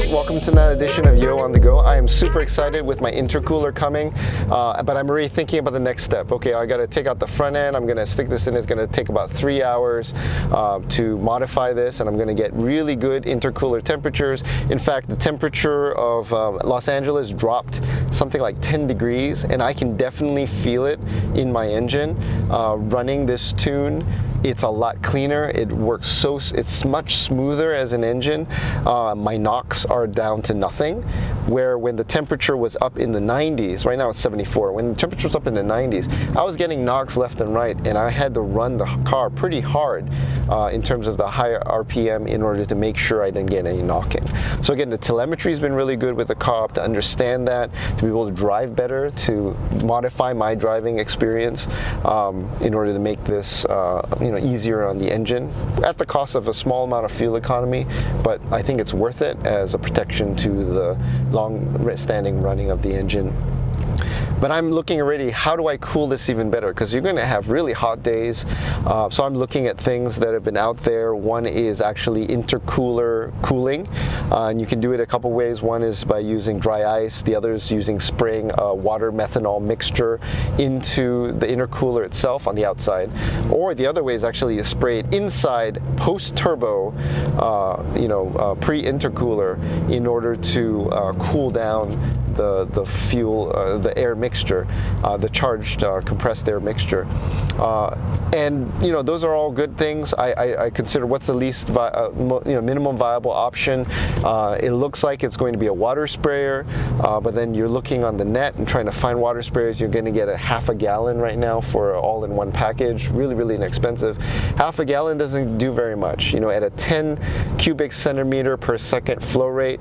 right, welcome to another edition of Yo on the Go. I am super excited with my intercooler coming, but I'm already thinking about the next step. Okay, I gotta take out the front end, I'm gonna stick this in, it's gonna take about 3 hours to modify this, and I'm gonna get really good intercooler temperatures. In fact, the temperature of Los Angeles dropped something like 10 degrees, and I can definitely feel it in my engine running this tune. It's a lot cleaner. It works it's much smoother as an engine. My knocks are down to nothing, where when the temperature was up in the 90s, right now it's 74, when the temperature was up in the 90s, I was getting knocks left and right, and I had to run the car pretty hard in terms of the higher RPM in order to make sure I didn't get any knocking. So again, the telemetry has been really good with the Cobb to understand that, to be able to drive better, to modify my driving experience in order to make this easier on the engine at the cost of a small amount of fuel economy, but I think it's worth it as a protection to the long-standing running of the engine. But I'm looking already, how do I cool this even better? Because you're going to have really hot days. So I'm looking at things that have been out there. One is actually intercooler cooling. And you can do it a couple ways. One is by using dry ice. The other is using spraying a water methanol mixture into the intercooler itself on the outside. Or the other way is actually to spray it inside post-turbo, pre-intercooler, in order to cool down the fuel, the air mixture, the charged compressed air mixture. And those are all good things. I consider what's the least minimum viable option. It looks like it's going to be a water sprayer, but then you're looking on the net and trying to find water sprayers. You're going to get a half a gallon right now for all-in-one package. Really inexpensive. Half a gallon doesn't do very much. At a 10 cubic centimeter per second flow rate,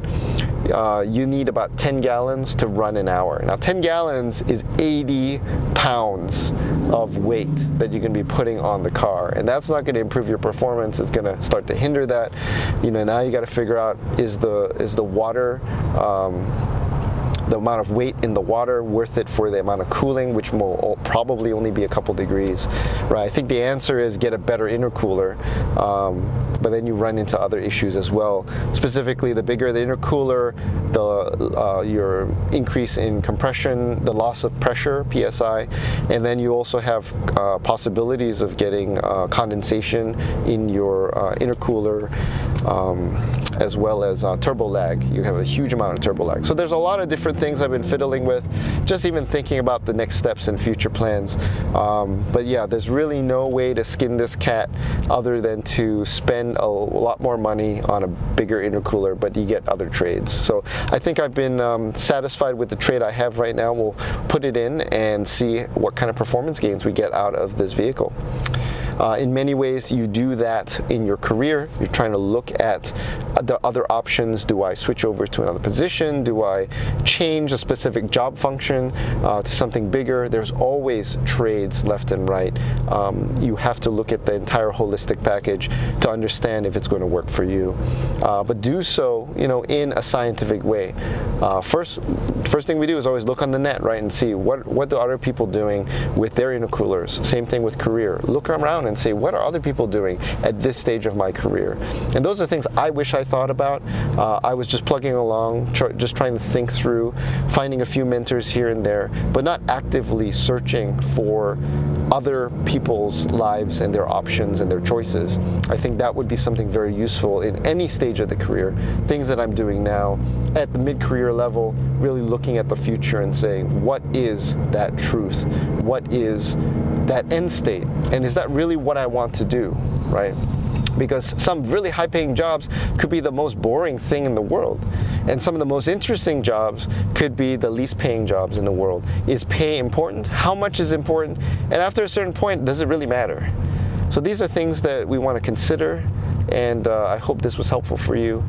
you need about 10 gallons to run an hour. Now 10 gallons is 80 pounds of weight that you're going to be putting on the car, and that's not going to improve your performance. It's going to start to hinder that. Now you got to figure out, is the water, the amount of weight in the water worth it for the amount of cooling, which will probably only be a couple degrees, right? I think the answer is get a better intercooler, but then you run into other issues as well. Specifically, the bigger the intercooler, your increase in compression, the loss of pressure, PSI, and then you also have possibilities of getting condensation in your intercooler, as well as turbo lag. You have a huge amount of turbo lag. So there's a lot of different things I've been fiddling with, just even thinking about the next steps and future plans. But yeah, there's really no way to skin this cat other than to spend a lot more money on a bigger intercooler, but you get other trades. So I think I've been satisfied with the trade I have right now. We'll put it in and see what kind of performance gains we get out of this vehicle. In many ways, you do that in your career. You're trying to look at the other options. Do I switch over to another position? Do I change a specific job function to something bigger? There's always trades left and right. You have to look at the entire holistic package to understand if it's going to work for you. But do so, in a scientific way. First thing we do is always look on the net, right, and see what are other people doing with their intercoolers. Same thing with career. Look around and say, what are other people doing at this stage of my career? And those are things I wish I thought about. I was just plugging along, just trying to think through, finding a few mentors here and there, but not actively searching for other people's lives and their options and their choices. I think that would be something very useful in any stage of the career. Things that I'm doing now at the mid-career level, really looking at the future and saying, what is that truth? What is that end state? And is that really what I want to do, right? Because some really high-paying jobs could be the most boring thing in the world. And some of the most interesting jobs could be the least paying jobs in the world. Is pay important? How much is important? And after a certain point, does it really matter? So these are things that we want to consider, and I hope this was helpful for you.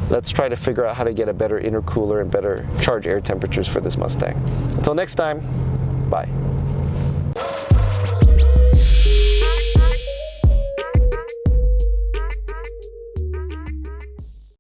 Let's try to figure out how to get a better intercooler and better charge air temperatures for this Mustang. Until next time, bye.